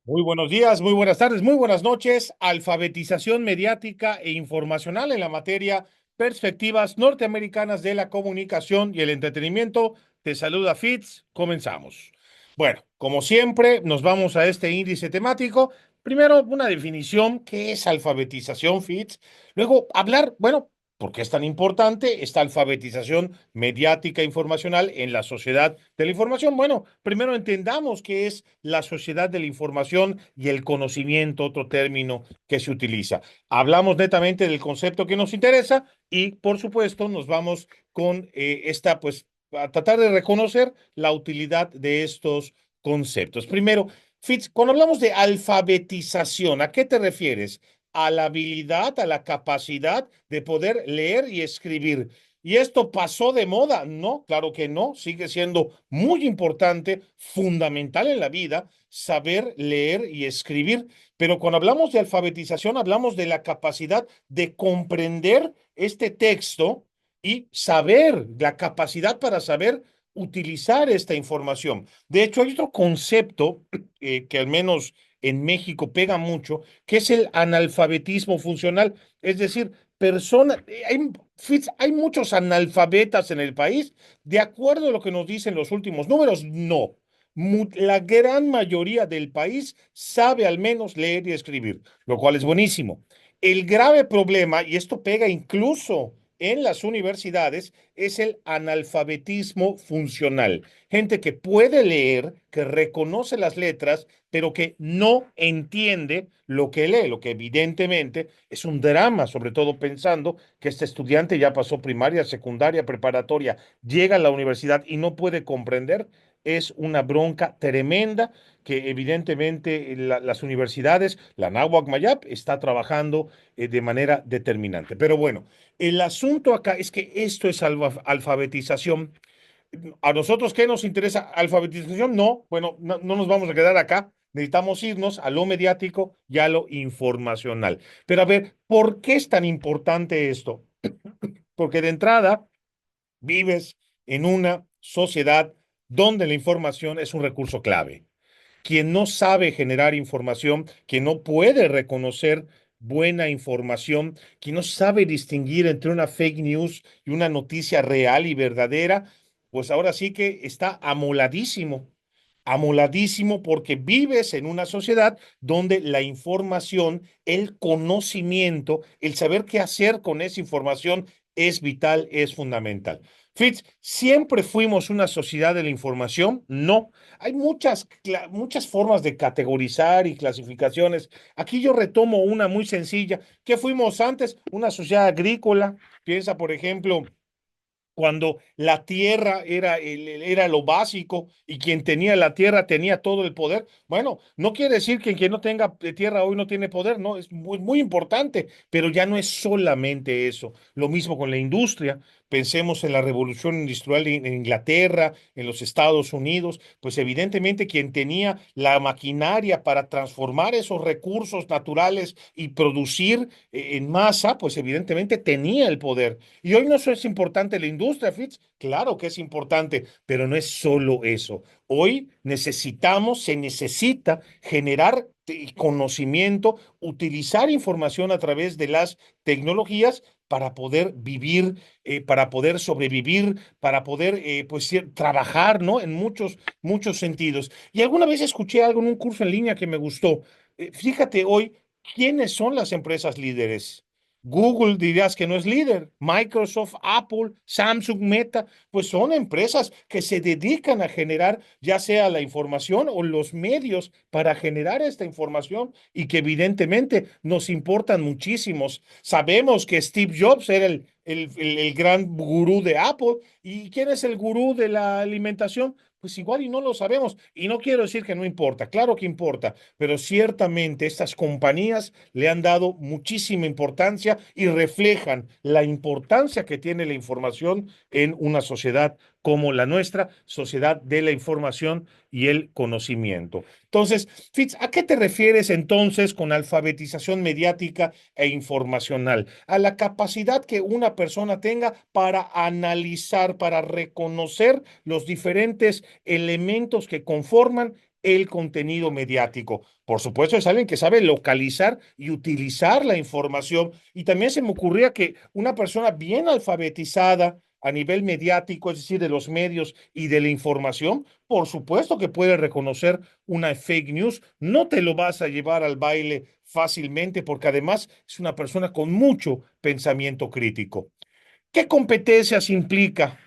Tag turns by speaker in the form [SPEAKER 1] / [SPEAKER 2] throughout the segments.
[SPEAKER 1] Muy buenos días, muy buenas tardes, muy buenas noches. Alfabetización mediática e informacional en la materia Perspectivas norteamericanas de la comunicación y el entretenimiento. Te saluda Fitz. Comenzamos. Bueno, como siempre, nos vamos a este índice temático. Primero, una definición, ¿qué es alfabetización, Fitz? Luego, hablar, bueno, ¿por qué es tan importante esta alfabetización mediática e informacional en la sociedad de la información? Bueno, primero entendamos qué es la sociedad de la información y el conocimiento, otro término que se utiliza. Hablamos netamente del concepto que nos interesa y, por supuesto, nos vamos con esta, pues, a tratar de reconocer la utilidad de estos conceptos. Primero, Fitz, cuando hablamos de alfabetización, ¿a qué te refieres? A la habilidad, a la capacidad de poder leer y escribir. ¿Y esto pasó de moda? No, claro que no. Sigue siendo muy importante, fundamental en la vida, saber leer y escribir. Pero cuando hablamos de alfabetización, hablamos de la capacidad de comprender este texto y saber, la capacidad para saber utilizar esta información. De hecho, hay otro concepto que al menos en México pega mucho, que es el analfabetismo funcional. Es decir, personas, hay muchos analfabetas en el país. De acuerdo a lo que nos dicen los últimos números, no. La gran mayoría del país sabe al menos leer y escribir, lo cual es buenísimo. El grave problema, y esto pega incluso en las universidades, es el analfabetismo funcional. Gente que puede leer, que reconoce las letras, pero que no entiende lo que lee, lo que evidentemente es un drama, sobre todo pensando que este estudiante ya pasó primaria, secundaria, preparatoria, llega a la universidad y no puede comprender. Es una bronca tremenda que evidentemente las universidades, la Náhuac Mayap, está trabajando de manera determinante. Pero bueno, el asunto acá es que esto es alfabetización. ¿A nosotros qué nos interesa? ¿Alfabetización? No, bueno, no nos vamos a quedar acá. Necesitamos irnos a lo mediático y a lo informacional. Pero a ver, ¿por qué es tan importante esto? Porque de entrada vives en una sociedad donde la información es un recurso clave. Quien no sabe generar información, quien no puede reconocer buena información, quien no sabe distinguir entre una fake news y una noticia real y verdadera, pues ahora sí que está amoladísimo porque vives en una sociedad donde la información, el conocimiento, el saber qué hacer con esa información es vital, es fundamental. Fitz, ¿siempre fuimos una sociedad de la información? No. Hay muchas formas de categorizar y clasificaciones. Aquí yo retomo una muy sencilla. ¿Qué fuimos antes? Una sociedad agrícola. Piensa, por ejemplo, cuando la tierra era lo básico y quien tenía la tierra tenía todo el poder. Bueno, no quiere decir que quien no tenga tierra hoy no tiene poder, no, es muy importante, pero ya no es solamente eso. Lo mismo con la industria. Pensemos en la revolución industrial en Inglaterra, en los Estados Unidos, pues evidentemente quien tenía la maquinaria para transformar esos recursos naturales y producir en masa, pues evidentemente tenía el poder. Y hoy no es importante la industria, Fitz. Claro que es importante, pero no es solo eso. Hoy se necesita generar conocimiento, utilizar información a través de las tecnologías para poder vivir, para poder sobrevivir, para poder pues trabajar, ¿no? En muchos sentidos. Y alguna vez escuché algo en un curso en línea que me gustó. Fíjate hoy, ¿quiénes son las empresas líderes? Google dirías que no es líder. Microsoft, Apple, Samsung, Meta, pues son empresas que se dedican a generar ya sea la información o los medios para generar esta información y que evidentemente nos importan muchísimos. Sabemos que Steve Jobs era el gran gurú de Apple. ¿Y quién es el gurú de la alimentación? Pues igual y no lo sabemos. Y no quiero decir que no importa, claro que importa, pero ciertamente estas compañías le han dado muchísima importancia y reflejan la importancia que tiene la información en una sociedad como la nuestra, sociedad de la información y el conocimiento. Entonces, Fitz, ¿a qué te refieres entonces con alfabetización mediática e informacional? A la capacidad que una persona tenga para analizar, para reconocer los diferentes elementos que conforman el contenido mediático. Por supuesto, es alguien que sabe localizar y utilizar la información. Y también se me ocurría que una persona bien alfabetizada a nivel mediático, es decir, de los medios y de la información, por supuesto que puede reconocer una fake news. No te lo vas a llevar al baile fácilmente porque además es una persona con mucho pensamiento crítico. ¿Qué competencias implica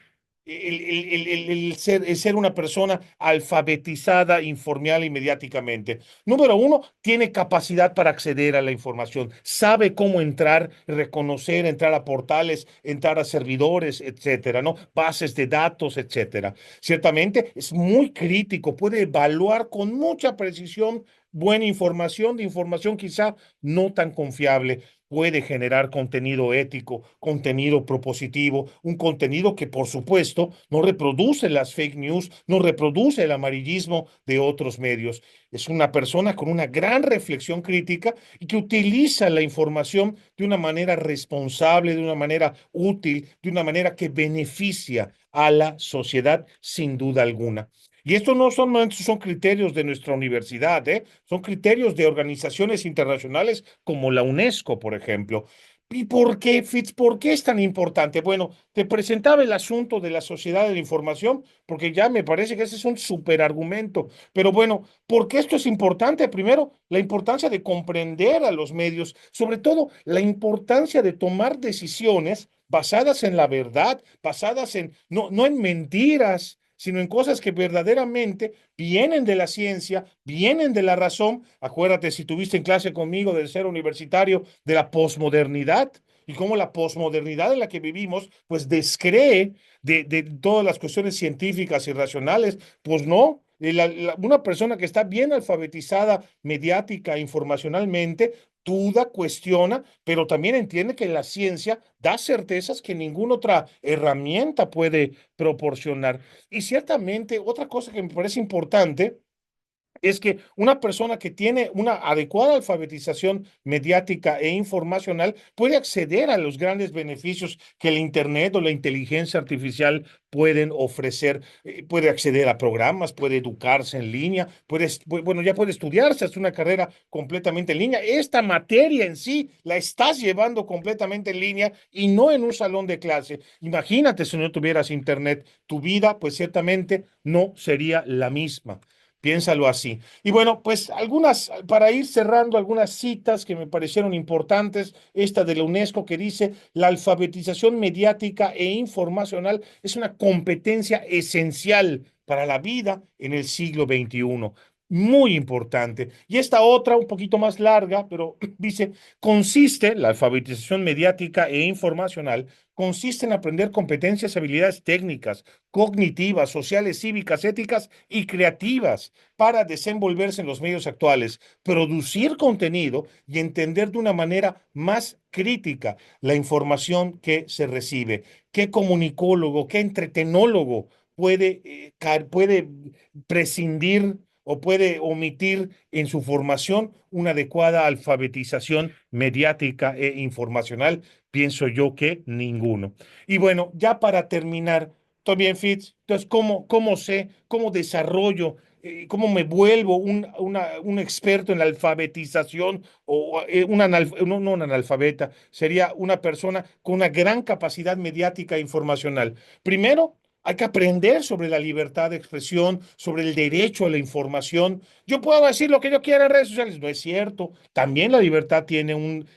[SPEAKER 1] el ser una persona alfabetizada, informal y mediáticamente? Número uno, tiene capacidad para acceder a la información, sabe cómo entrar, reconocer, entrar a portales, entrar a servidores, etcétera, ¿no? Bases de datos, etcétera. Ciertamente es muy crítico, puede evaluar con mucha precisión buena información, de información quizá no tan confiable, puede generar contenido ético, contenido propositivo, un contenido que por supuesto no reproduce las fake news, no reproduce el amarillismo de otros medios. Es una persona con una gran reflexión crítica y que utiliza la información de una manera responsable, de una manera útil, de una manera que beneficia a la sociedad sin duda alguna. Y estos no son, son criterios de nuestra universidad, ¿eh? Son criterios de organizaciones internacionales como la UNESCO, por ejemplo. ¿Y por qué, Fitz? ¿Por qué es tan importante? Bueno, te presentaba el asunto de la sociedad de la información, porque ya me parece que ese es un superargumento. Pero bueno, ¿por qué esto es importante? Primero, la importancia de comprender a los medios, sobre todo la importancia de tomar decisiones basadas en la verdad, basadas en, no en mentiras, sino en cosas que verdaderamente vienen de la ciencia, vienen de la razón. Acuérdate, si tuviste en clase conmigo del ser universitario, de la posmodernidad y cómo la posmodernidad en la que vivimos, pues descree de todas las cuestiones científicas y racionales. Pues no. Una persona que está bien alfabetizada mediática, informacionalmente, duda, cuestiona, pero también entiende que la ciencia da certezas que ninguna otra herramienta puede proporcionar. Y ciertamente, otra cosa que me parece importante es que una persona que tiene una adecuada alfabetización mediática e informacional puede acceder a los grandes beneficios que el Internet o la inteligencia artificial pueden ofrecer. Puede acceder a programas, puede educarse en línea, bueno, ya puede estudiarse, hacer una carrera completamente en línea. Esta materia en sí la estás llevando completamente en línea y no en un salón de clase. Imagínate si no tuvieras Internet, tu vida pues ciertamente no sería la misma. Piénsalo así. Y bueno, pues algunas, para ir cerrando, algunas citas que me parecieron importantes. Esta de la UNESCO que dice, la alfabetización mediática e informacional es una competencia esencial para la vida en el siglo XXI. Muy importante. Y esta otra, un poquito más larga, pero dice, consiste, la alfabetización mediática e informacional, consiste en aprender competencias y habilidades técnicas, cognitivas, sociales, cívicas, éticas y creativas para desenvolverse en los medios actuales, producir contenido y entender de una manera más crítica la información que se recibe. ¿Qué comunicólogo, qué entretenólogo puede prescindir o puede omitir en su formación una adecuada alfabetización mediática e informacional? Pienso yo que ninguno. Y bueno, ya para terminar, también Fitz, entonces, ¿cómo sé, cómo desarrollo, cómo me vuelvo un experto en la alfabetización o no un analfabeta, sería una persona con una gran capacidad mediática e informacional? Primero, hay que aprender sobre la libertad de expresión, sobre el derecho a la información. Yo puedo decir lo que yo quiera en redes sociales, no es cierto. También la libertad tiene un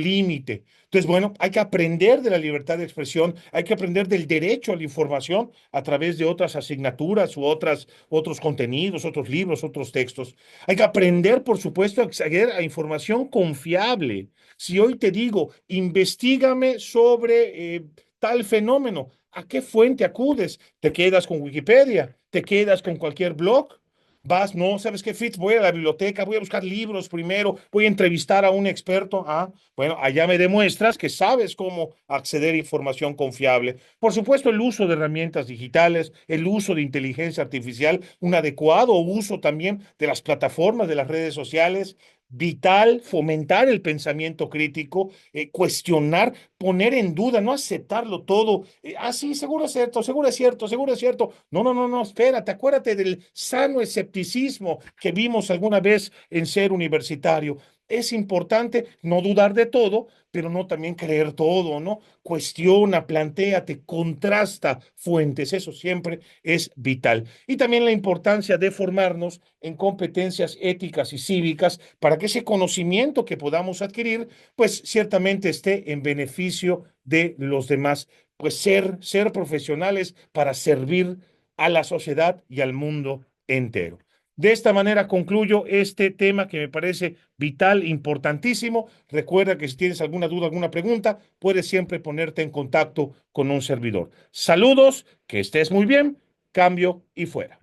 [SPEAKER 1] límite. Entonces, bueno, hay que aprender de la libertad de expresión, hay que aprender del derecho a la información a través de otras asignaturas u otros contenidos, otros libros, otros textos. Hay que aprender, por supuesto, a acceder a información confiable. Si hoy te digo, investigame sobre tal fenómeno, ¿a qué fuente acudes? ¿Te quedas con Wikipedia? ¿Te quedas con cualquier blog? Vas, no, ¿sabes qué, Fitz? Voy a la biblioteca, voy a buscar libros primero, voy a entrevistar a un experto. Ah, bueno, allá me demuestras que sabes cómo acceder a información confiable. Por supuesto, el uso de herramientas digitales, el uso de inteligencia artificial, un adecuado uso también de las plataformas, de las redes sociales, vital fomentar el pensamiento crítico, cuestionar, poner en duda, no aceptarlo todo. Sí, seguro es cierto, seguro es cierto, seguro es cierto. No, no, no, no, espérate, acuérdate del sano escepticismo que vimos alguna vez en ser universitario. Es importante no dudar de todo, pero no también creer todo, ¿no? Cuestiona, plantéate, contrasta fuentes, eso siempre es vital. Y también la importancia de formarnos en competencias éticas y cívicas para que ese conocimiento que podamos adquirir, pues ciertamente esté en beneficio de los demás, pues ser profesionales para servir a la sociedad y al mundo entero. De esta manera concluyo este tema que me parece vital, importantísimo. Recuerda que si tienes alguna duda, alguna pregunta, puedes siempre ponerte en contacto con un servidor. Saludos, que estés muy bien, cambio y fuera.